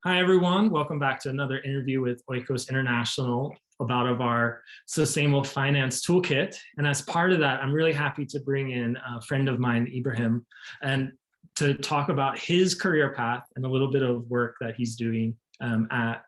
Hi, everyone. Welcome back to another interview with Oikos International about our sustainable finance toolkit. And as part of that, I'm really happy to bring in a friend of mine, Ibrahim, and to talk about his career path and a little bit of work that he's doing at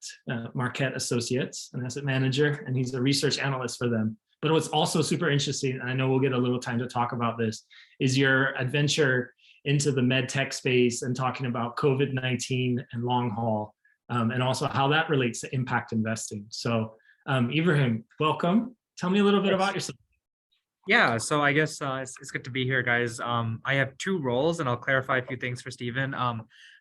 Marquette Associates, an asset manager, and he's a research analyst for them. But what's also super interesting, and I know we'll get a little time to talk about this, is your adventure into the med tech space and talking about COVID-19 and long haul, and also how that relates to impact investing. So Ibrahim, welcome. Tell me a little bit about yourself. Yeah, so I guess it's good to be here, guys. I have two roles, and I'll clarify a few things for Stephen.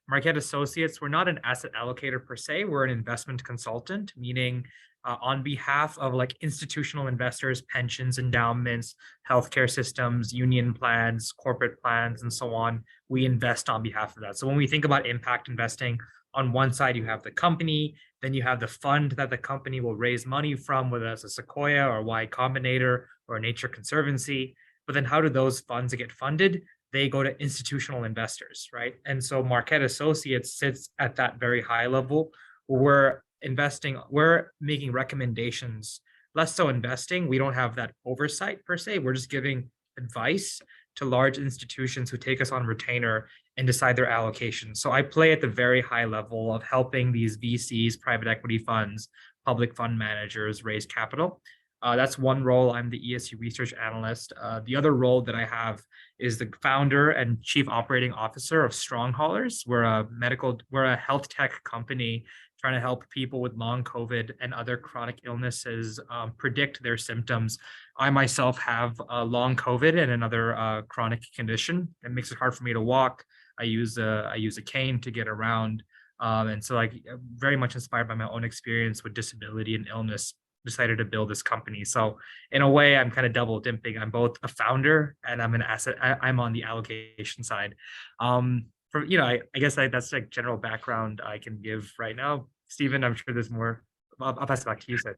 Marquette Associates, we're not an asset allocator per se. We're an investment consultant, meaning on behalf of like institutional investors, pensions, endowments, healthcare systems, union plans, corporate plans, and so on, we invest on behalf of that. So when we think about impact investing, on one side, you have the company, then you have the fund that the company will raise money from, whether that's a Sequoia or Y Combinator or a Nature Conservancy. But then how do those funds get funded? They go to institutional investors, right? And so Marquette Associates sits at that very high level. We're investing, we're making recommendations, less so investing. We don't have that oversight per se. We're just giving advice to large institutions who take us on retainer and decide their allocations. So I play at the very high level of helping these VCs, private equity funds, public fund managers raise capital. That's one role. I'm the ESG research analyst. The other role that I have is the founder and chief operating officer of Strong Haulers. We're a health tech company trying to help people with long COVID and other chronic illnesses predict their symptoms. I myself have long COVID and another chronic condition. It makes it hard for me to walk. I use a cane to get around. And so like very much inspired by my own experience with disability and illness, decided to build this company. So in a way, I'm kind of double dipping. I'm both a founder and I'm an asset. I'm on the allocation side. I guess that's like general background I can give right now. Stephen, I'm sure there's more. I'll pass it back to you, Sid.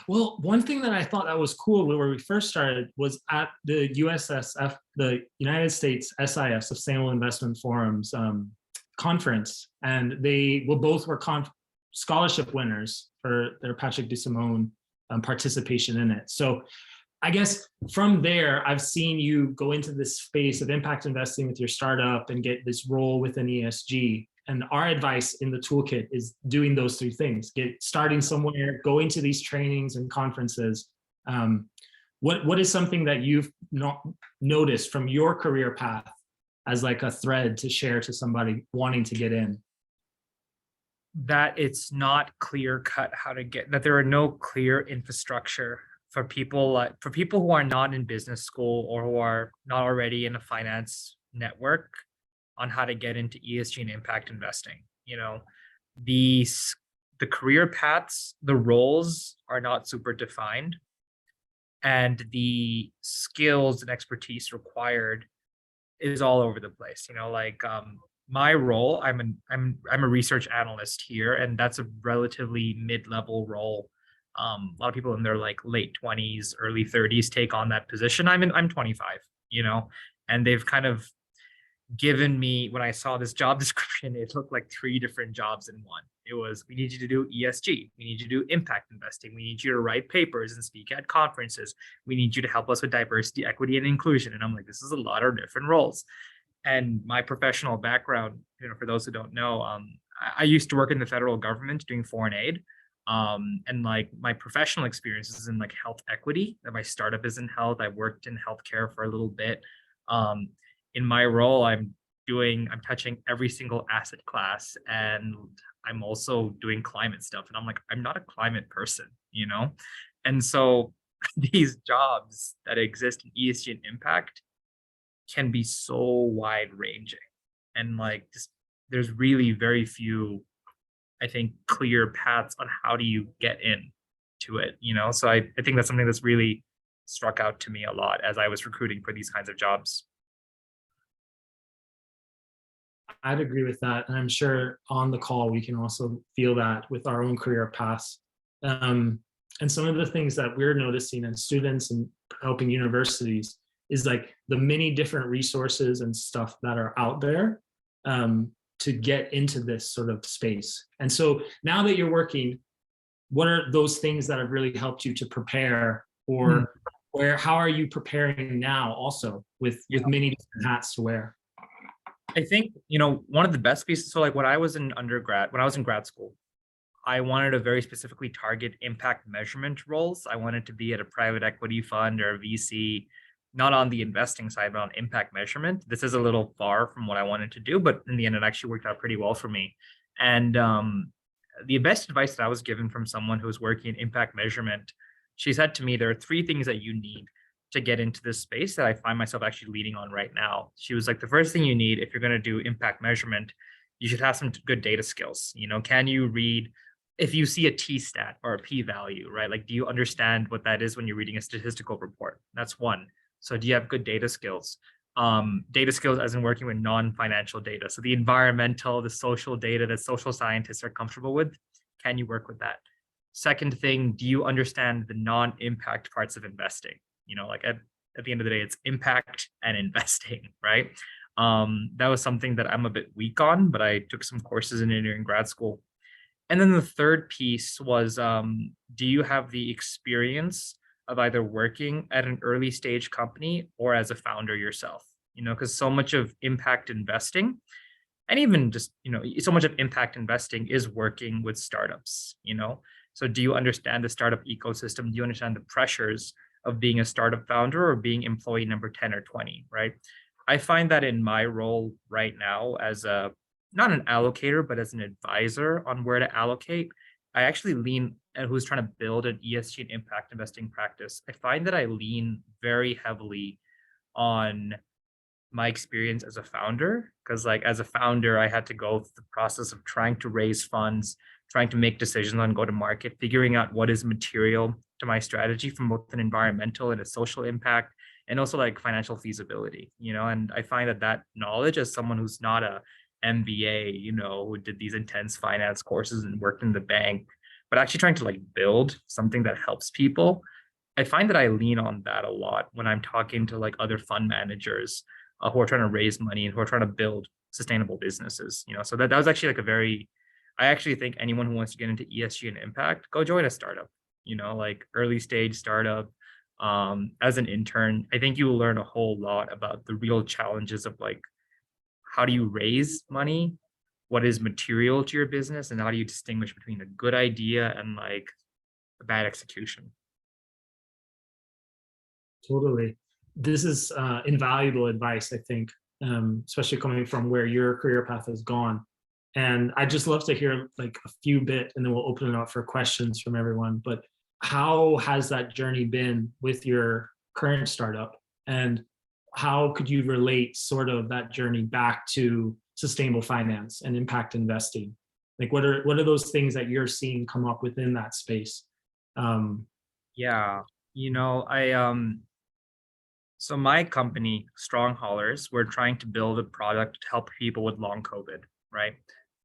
Well, one thing that I thought that was cool where we first started was at the USSF, the United States SIF, Sustainable Investment Forum's conference, and they both were scholarship winners for their Patrick DeSimone participation in it. So I guess from there, I've seen you go into this space of impact investing with your startup and get this role within ESG. And our advice in the toolkit is doing those three things: starting somewhere, going to these trainings and conferences. What is something that you've not noticed from your career path as like a thread to share to somebody wanting to get in? That it's not clear cut how to get, that there are no clear infrastructure for people who are not in business school or who are not already in a finance network on how to get into ESG and impact investing. The career paths, the roles are not super defined, and the skills and expertise required is all over the place. My role, I'm a research analyst here, and that's a relatively mid-level role. A lot of people in their like late 20s, early 30s take on that position. I'm 25, and they've kind of given me, when I saw this job description, it looked like three different jobs in one. It was, we need you to do ESG, we need you to do impact investing, we need you to write papers and speak at conferences, we need you to help us with diversity, equity, and inclusion. And I'm like, this is a lot of different roles. And my professional background, for those who don't know, I used to work in the federal government doing foreign aid. And like my professional experience is in like health equity. My startup is in health. I worked in healthcare for a little bit. In my role, I'm touching every single asset class, and I'm also doing climate stuff. And I'm like, I'm not a climate person, And so these jobs that exist in ESG and impact can be so wide ranging, and like there's really very few, I think, clear paths on how do you get in to it, So I think that's something that's really struck out to me a lot as I was recruiting for these kinds of jobs. I'd agree with that. And I'm sure on the call, we can also feel that with our own career paths. And some of the things that we're noticing in students and helping universities is like the many different resources and stuff that are out there. to get into this sort of space? And so now that you're working, what are those things that have really helped you to prepare, or how are you preparing now also with many different hats to wear? I think, one of the best pieces, so like when I was in grad school, I wanted to very specifically target impact measurement roles. I wanted to be at a private equity fund or a VC, not on the investing side, but on impact measurement. This is a little far from what I wanted to do, but in the end, it actually worked out pretty well for me. And the best advice that I was given from someone who's working in impact measurement, she said to me, there are three things that you need to get into this space that I find myself actually leading on right now. She was like, the first thing you need if you're going to do impact measurement, you should have some good data skills. Can you read, if you see a T-stat or a p-value, right? Like, do you understand what that is when you're reading a statistical report? That's one. So do you have good data skills? Data skills as in working with non-financial data. So the environmental, the social data that social scientists are comfortable with, can you work with that? Second thing, do you understand the non-impact parts of investing? Like at the end of the day, it's impact and investing, right? That was something that I'm a bit weak on, but I took some courses in it during grad school. And then the third piece was, do you have the experience of either working at an early stage company or as a founder yourself? Because so much of impact investing, and even just, so much of impact investing is working with startups, So do you understand the startup ecosystem? Do you understand the pressures of being a startup founder or being employee number 10 or 20, right? I find that in my role right now as not an allocator, but as an advisor on where to allocate, I actually lean, and who's trying to build an ESG and impact investing practice. I find that I lean very heavily on my experience as a founder, because like as a founder, I had to go through the process of trying to raise funds, trying to make decisions on go to market, figuring out what is material to my strategy from both an environmental and a social impact, and also like financial feasibility, and I find that knowledge, as someone who's not a MBA, who did these intense finance courses and worked in the bank, but actually trying to like build something that helps people, I find that I lean on that a lot when I'm talking to like other fund managers who are trying to raise money and who are trying to build sustainable businesses, so that was actually like I actually think anyone who wants to get into ESG and impact, go join a startup, like early stage startup. As an intern, I think you will learn a whole lot about the real challenges of like, how do you raise money? What is material to your business? And how do you distinguish between a good idea and like a bad execution? Totally. This is invaluable advice, I think, especially coming from where your career path has gone. And I'd just love to hear like a few bit, and then we'll open it up for questions from everyone. But how has that journey been with your current startup? And how could you relate sort of that journey back to sustainable finance and impact investing? Like what are those things that you're seeing come up within that space? Yeah, so my company, Strong Haulers, we're trying to build a product to help people with long COVID, right?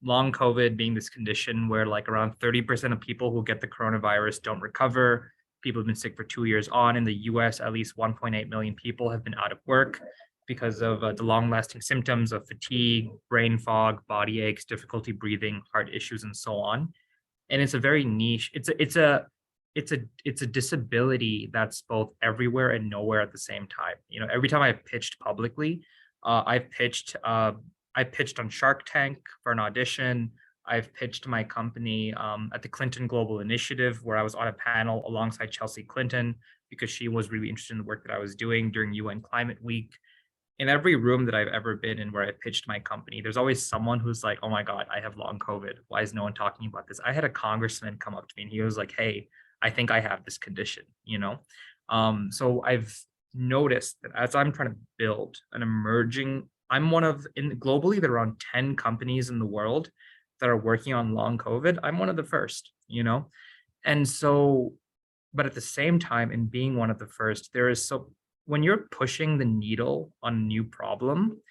Long COVID being this condition where like around 30% of people who get the coronavirus don't recover. People have been sick for 2 years on. In the US, at least 1.8 million people have been out of work because of the long-lasting symptoms of fatigue, brain fog, body aches, difficulty breathing, heart issues, and so on. And it's a very niche. It's a disability that's both everywhere and nowhere at the same time. Every time I've pitched publicly, I've pitched on Shark Tank for an audition. I've pitched my company at the Clinton Global Initiative, where I was on a panel alongside Chelsea Clinton because she was really interested in the work that I was doing during UN Climate Week. In every room that I've ever been in where I pitched my company, there's always someone who's like, oh my God, I have long COVID. Why is no one talking about this? I had a congressman come up to me and he was like, hey, I think I have this condition, So I've noticed that as I'm trying to build an emerging, I'm one of, globally, there are around 10 companies in the world that are working on long COVID. I'm one of the first, And so, but at the same time, in being one of the first, when you're pushing the needle on a new problem,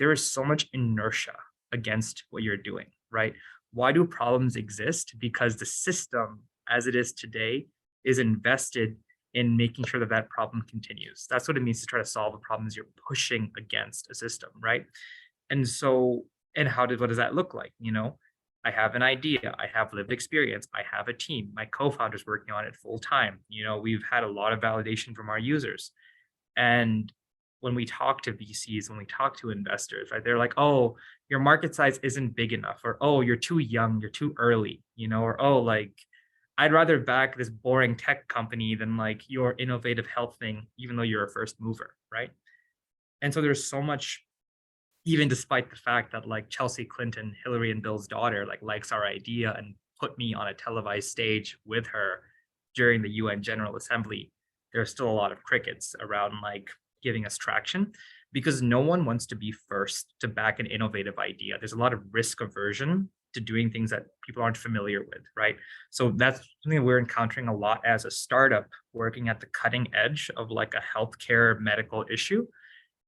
there is so much inertia against what you're doing, right? Why do problems exist? Because the system as it is today is invested in making sure that that problem continues. That's what it means to try to solve a problem, is you're pushing against a system, right? And so And what does that look like? I have an idea, I have lived experience, I have a team, my co-founder's working on it full time. We've had a lot of validation from our users. And when we talk to VCs, when we talk to investors, right, they're like, oh, your market size isn't big enough, or oh, you're too young, you're too early, or oh, like, I'd rather back this boring tech company than like your innovative health thing, even though you're a first mover, right? And so there's so much, even despite the fact that like Chelsea Clinton, Hillary and Bill's daughter, like likes our idea and put me on a televised stage with her during the UN General Assembly, there's still a lot of crickets around like giving us traction because no one wants to be first to back an innovative idea. There's a lot of risk aversion to doing things that people aren't familiar with, right? So that's something we're encountering a lot as a startup working at the cutting edge of like a healthcare medical issue.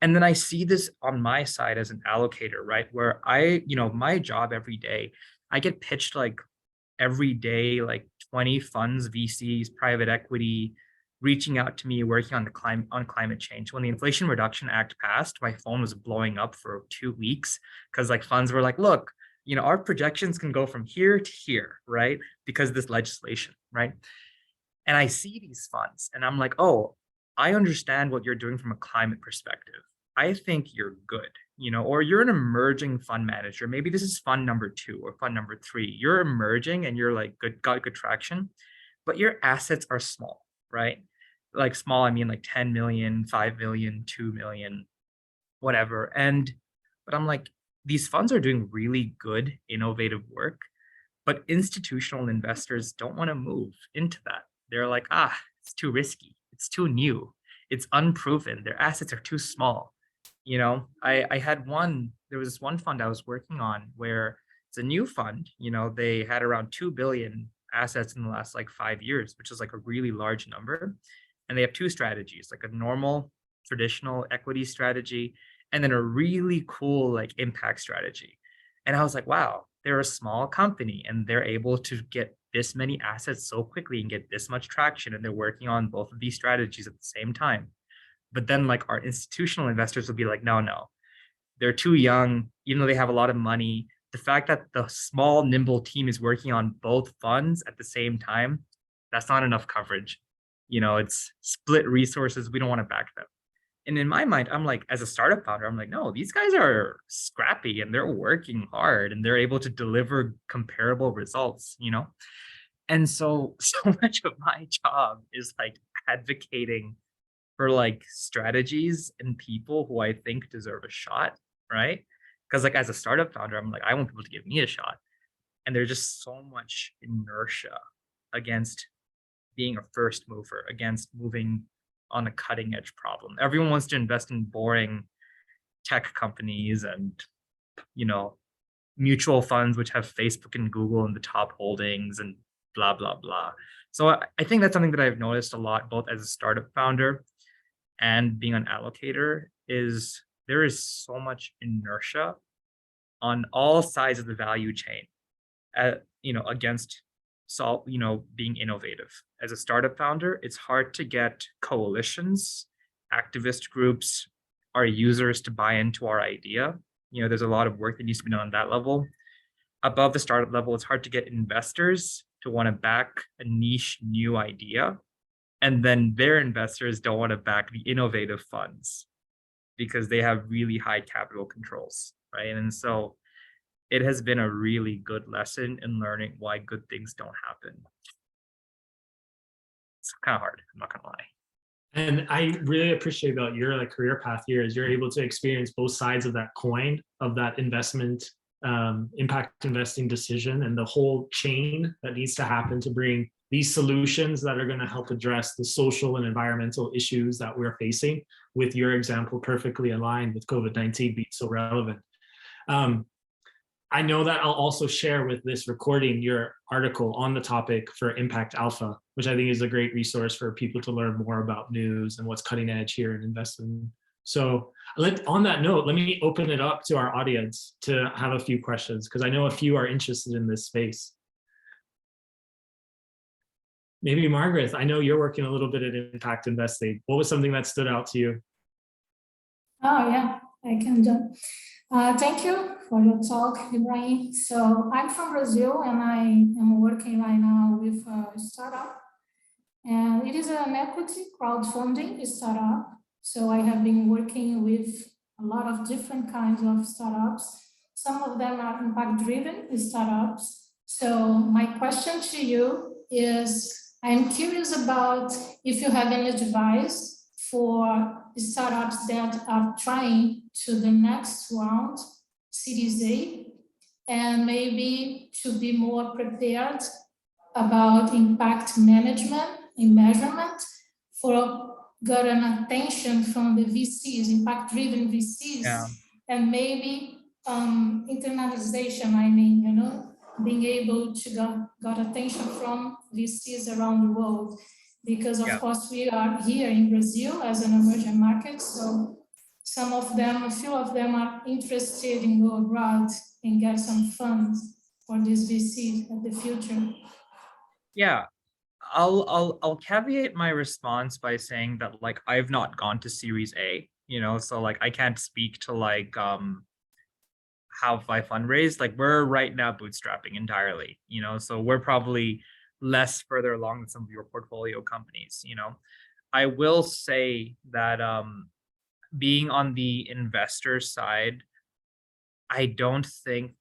And then I see this on my side as an allocator, right? Where my job every day, I get pitched like every day, like 20 funds, VCs, private equity, reaching out to me, working on climate change. When the Inflation Reduction Act passed, my phone was blowing up for 2 weeks because like funds were like, look, our projections can go from here to here, right? Because of this legislation, right? And I see these funds and I'm like, oh, I understand what you're doing from a climate perspective. I think you're good, or you're an emerging fund manager. Maybe this is fund number 2 or fund number 3. You're emerging and you're like got good traction, but your assets are small, right? Like small, I mean like 10 million, 5 million, 2 million, whatever. But I'm like, these funds are doing really good, innovative work, but institutional investors don't want to move into that. They're like, it's too risky. It's too new. It's unproven. Their assets are too small. There was this one fund I was working on where it's a new fund. They had around 2 billion assets in the last like 5 years, which is like a really large number. And they have 2 strategies, like a normal traditional equity strategy, and then a really cool like impact strategy. And I was like, wow, they're a small company and they're able to get this many assets so quickly and get this much traction. And they're working on both of these strategies at the same time. But then like our institutional investors will be like, no, they're too young, even though they have a lot of money. The fact that the small, nimble team is working on both funds at the same time, that's not enough coverage. It's split resources. We don't want to back them. And in my mind, I'm like, as a startup founder, I'm like, no, these guys are scrappy and they're working hard and they're able to deliver comparable results, And so much of my job is like advocating for like strategies and people who I think deserve a shot, right? Because like as a startup founder, I'm like, I want people to give me a shot. And there's just so much inertia against being a first mover, against moving on a cutting edge problem. Everyone wants to invest in boring tech companies and, mutual funds, which have Facebook and Google in the top holdings and blah, blah, blah. So I think that's something that I've noticed a lot, both as a startup founder and being an allocator, is there is so much inertia on all sides of the value chain, against being innovative. As a startup founder, it's hard to get coalitions, activist groups, our users to buy into our idea. There's a lot of work that needs to be done on that level. Above the startup level, it's hard to get investors to want to back a niche new idea. And then their investors don't want to back the innovative funds because they have really high capital controls, right? And so it has been a really good lesson in learning why good things don't happen. It's kind of hard, I'm not gonna lie. And I really appreciate about your like career path here is you're able to experience both sides of that coin, of that investment, impact investing decision, and the whole chain that needs to happen to bring these solutions that are going to help address the social and environmental issues that we're facing, with your example perfectly aligned with COVID-19 being so relevant. I know that I'll also share with this recording your article on the topic for Impact Alpha, which I think is a great resource for people to learn more about news and what's cutting edge here in investing. So on that note, let me open it up to our audience to have a few questions, because I know a few are interested in this space. Maybe Margaret, I know you're working a little bit at impact investing. What was something that stood out to you? Oh, yeah. I can do. Thank you for your talk, Ibrahim. So I'm from Brazil and I am working right now with a startup. And it is an equity crowdfunding startup. So I have been working with a lot of different kinds of startups. Some of them are impact-driven startups. So my question to you is, I'm curious about if you have any advice for startups that are trying to the next round, Series A, and maybe to be more prepared about impact management and measurement for getting attention from the VCs, impact-driven VCs, Yeah. and maybe internalization, being able to get attention from VCs around the world. Because of course we are here in Brazil as an emerging market, so some of them, a few of them are interested in go abroad and get some funds for this VC at the future. Yeah, I'll caveat my response by saying that like I've not gone to Series A, so like I can't speak to like how I fundraise. Like we're right now bootstrapping entirely, so we're probably less further along than some of your portfolio companies. I will say that being on the investor side, I don't think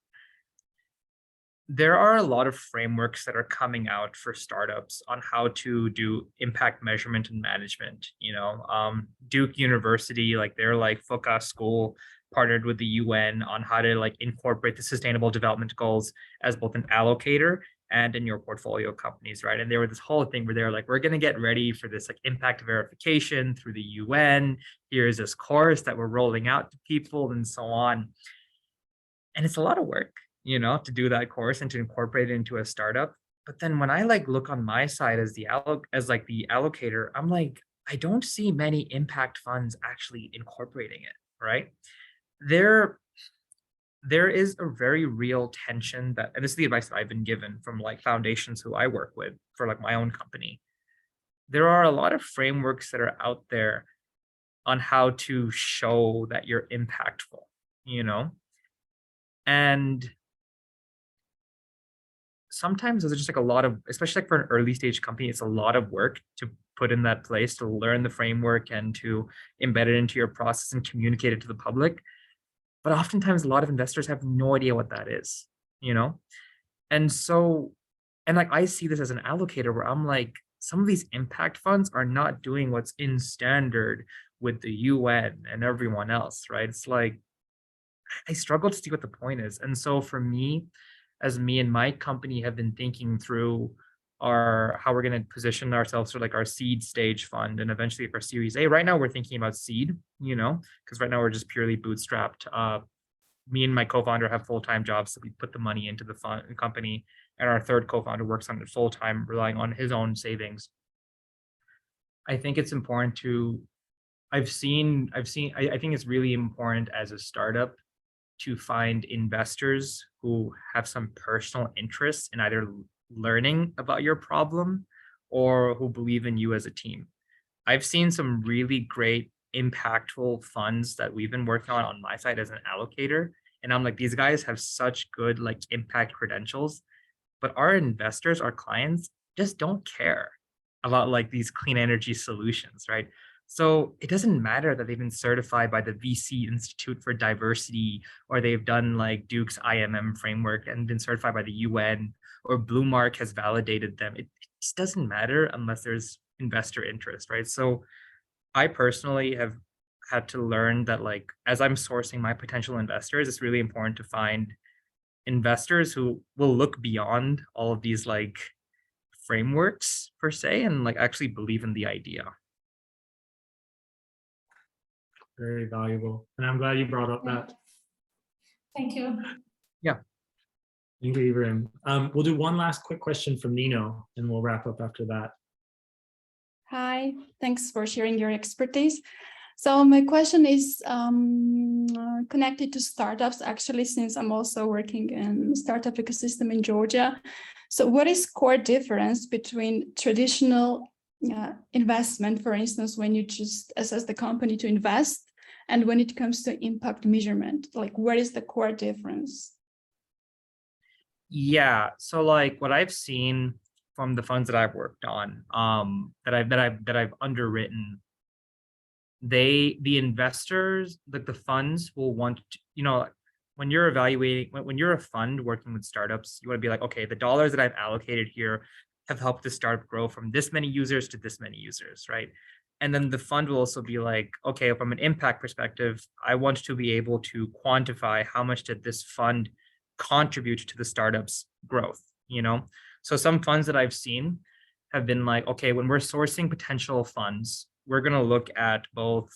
there are a lot of frameworks that are coming out for startups on how to do impact measurement and management. Duke University, like their like FOCA school partnered with the UN on how to like incorporate the sustainable development goals as both an allocator and in your portfolio companies, right? And there was this whole thing where they're like, we're going to get ready for this like impact verification through the UN. Here's this course that we're rolling out to people and so on. And it's a lot of work, to do that course and to incorporate it into a startup. But then when I like look on my side as the allocator, I'm like, I don't see many impact funds actually incorporating it, right? There is a very real tension that, and this is the advice that I've been given from like foundations who I work with for like my own company. There are a lot of frameworks that are out there on how to show that you're impactful, and sometimes there's just like a lot of, especially like for an early stage company, it's a lot of work to put in that place to learn the framework and to embed it into your process and communicate it to the public. But oftentimes a lot of investors have no idea what that is, And so, and like I see this as an allocator where I'm like, some of these impact funds are not doing what's in standard with the UN and everyone else, right? It's like, I struggle to see what the point is. And so for me, as me and my company have been thinking through how we're going to position ourselves for like our seed stage fund and eventually for Series A. Right now we're thinking about seed, because right now we're just purely bootstrapped. Me and my co-founder have full-time jobs, so we put the money into the fund company, and our third co-founder works on it full-time, relying on his own savings. I think it's important I think it's really important as a startup to find investors who have some personal interest in either learning about your problem or who believe in you as a team. I've seen some really great impactful funds that we've been working on my side as an allocator. And I'm like, these guys have such good like impact credentials, but our investors, our clients just don't care about like these clean energy solutions, right? So it doesn't matter that they've been certified by the VC Institute for Diversity, or they've done like Duke's IMM framework and been certified by the UN, or Bluemark has validated them. It just doesn't matter unless there's investor interest, right? So I personally have had to learn that like, as I'm sourcing my potential investors, it's really important to find investors who will look beyond all of these like frameworks per se and like actually believe in the idea. Very valuable. And I'm glad you brought up that. Thank you. Yeah. Thank you, Ibrahim. We'll do one last quick question from Nino and we'll wrap up after that. Hi, thanks for sharing your expertise. So my question is connected to startups, actually, since I'm also working in startup ecosystem in Georgia. So what is core difference between traditional investment, for instance, when you just assess the company to invest, And when it comes to impact measurement, like what is the core difference? Yeah, so like what I've seen from the funds that I've worked on, that I've underwritten, the investors, like the funds will want to, when you're evaluating, when you're a fund working with startups, you want to be like, okay, the dollars that I've allocated here have helped this startup grow from this many users to this many users, right? And then the fund will also be like, okay, from an impact perspective, I want to be able to quantify how much did this fund contribute to the startup's growth, So some funds that I've seen have been like, okay, when we're sourcing potential funds, we're going to look at both,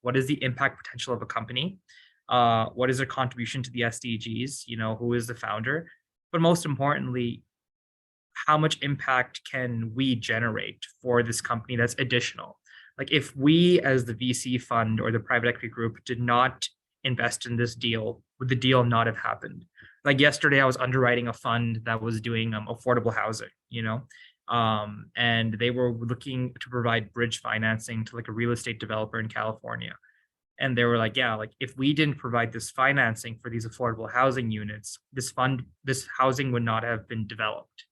what is the impact potential of a company? What is their contribution to the SDGs? Who is the founder? But most importantly, how much impact can we generate for this company that's additional? Like if we as the VC fund or the private equity group did not invest in this deal, would the deal not have happened? Like yesterday, I was underwriting a fund that was doing affordable housing, and they were looking to provide bridge financing to like a real estate developer in California. And they were like, yeah, like if we didn't provide this financing for these affordable housing units, this housing would not have been developed,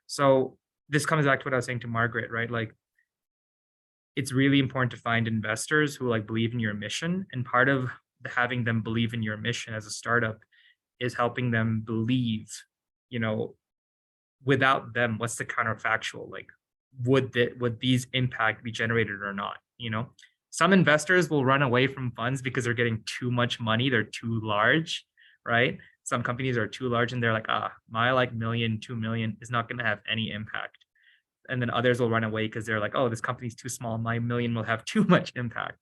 So this comes back to what I was saying to Margaret, right? Like it's really important to find investors who like believe in your mission. And part of having them believe in your mission as a startup is helping them believe, without them, what's the counterfactual? Like, would these impact be generated or not? Some investors will run away from funds because they're getting too much money. They're too large, right? Some companies are too large and they're like, my like $1 million, $2 million is not going to have any impact. And then others will run away because they're like, oh, this company's too small. My $1 million will have too much impact,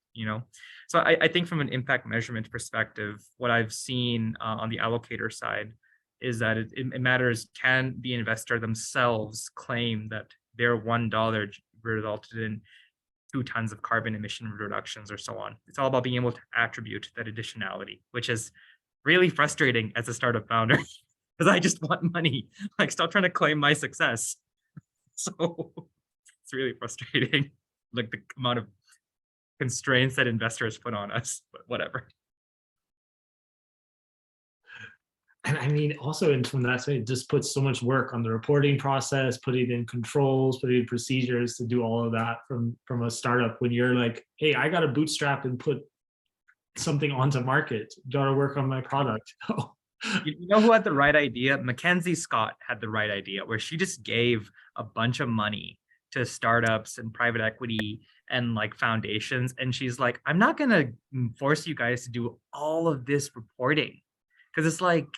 So I think from an impact measurement perspective, what I've seen on the allocator side is that it matters, can the investor themselves claim that their $1 resulted in 2 tons of carbon emission reductions or so on. It's all about being able to attribute that additionality, which is really frustrating as a startup founder because I just want money. Like, stop trying to claim my success. So it's really frustrating, like the amount of constraints that investors put on us, but whatever. And I mean, also from that side, it just puts so much work on the reporting process, putting in controls, putting in procedures to do all of that from a startup. When you're like, hey, I got to bootstrap and put something onto market, got to work on my product. You know who had the right idea? Mackenzie Scott had the right idea, where she just gave a bunch of money to startups and private equity and like foundations. And she's like, I'm not going to force you guys to do all of this reporting. Because it's like,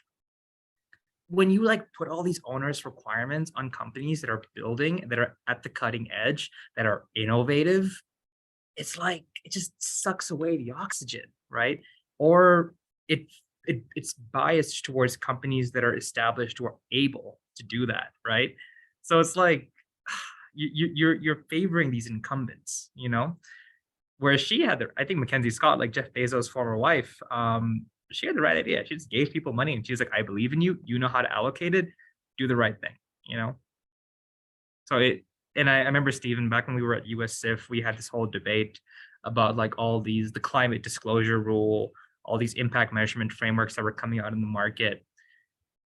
when you like put all these onerous requirements on companies that are building, that are at the cutting edge, that are innovative, it's like, it just sucks away the oxygen, right? Or it's biased towards companies that are established or able to do that, right? So it's like you're favoring these incumbents, Whereas she had I think Mackenzie Scott, like Jeff Bezos' former wife, she had the right idea. She just gave people money and she's like, I believe in you. You know how to allocate it. Do the right thing, So I remember, Stephen, back when we were at USCIF, we had this whole debate about like the climate disclosure rule, all these impact measurement frameworks that were coming out in the market.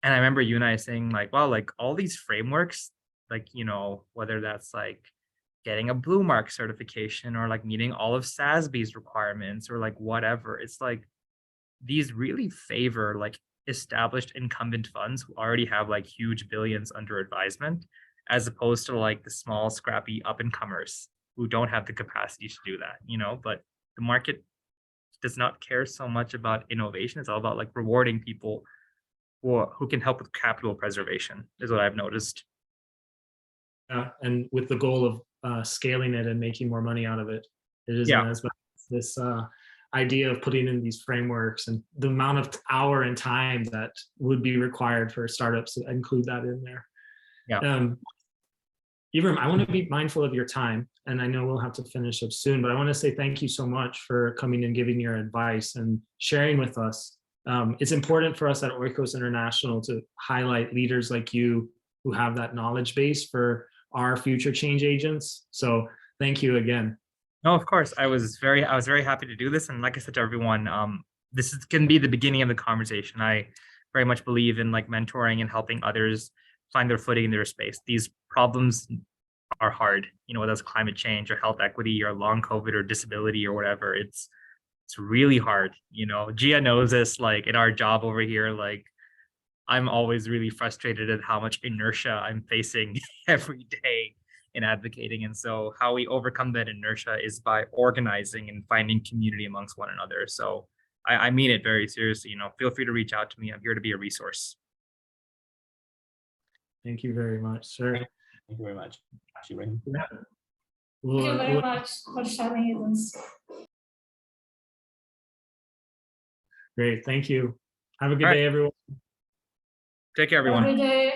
And I remember you and I saying like, wow, like all these frameworks, like, whether that's like getting a Blue Mark certification or like meeting all of SASB's requirements or like whatever, it's like, these really favor like established incumbent funds who already have like huge billions under advisement, as opposed to like the small, scrappy up-and-comers who don't have the capacity to do that, But the market does not care so much about innovation. It's all about like rewarding people who can help with capital preservation, is what I've noticed. Yeah, and with the goal of scaling it and making more money out of it. It isn't as much this idea of putting in these frameworks and the amount of hour and time that would be required for startups to include that in there. Yeah. Ibrahim, I want to be mindful of your time, and I know we'll have to finish up soon, but I want to say thank you so much for coming and giving your advice and sharing with us. It's important for us at Oikos International to highlight leaders like you who have that knowledge base for our future change agents. So thank you again. No, of course. I was very happy to do this. And like I said to everyone, can be the beginning of the conversation. I very much believe in like mentoring and helping others find their footing in their space. These problems are hard, whether it's climate change or health equity or long COVID or disability or whatever. It's really hard. Gia knows this, like in our job over here, like I'm always really frustrated at how much inertia I'm facing every day in advocating. And so how we overcome that inertia is by organizing and finding community amongst one another. So I mean it very seriously. Feel free to reach out to me. I'm here to be a resource. Thank you very much, sir. Thank you very much. Ibrahim. Yeah. Thank you very much for sharing with us. Great, thank you. Have a good All right. day, everyone. Take care, everyone. Every day.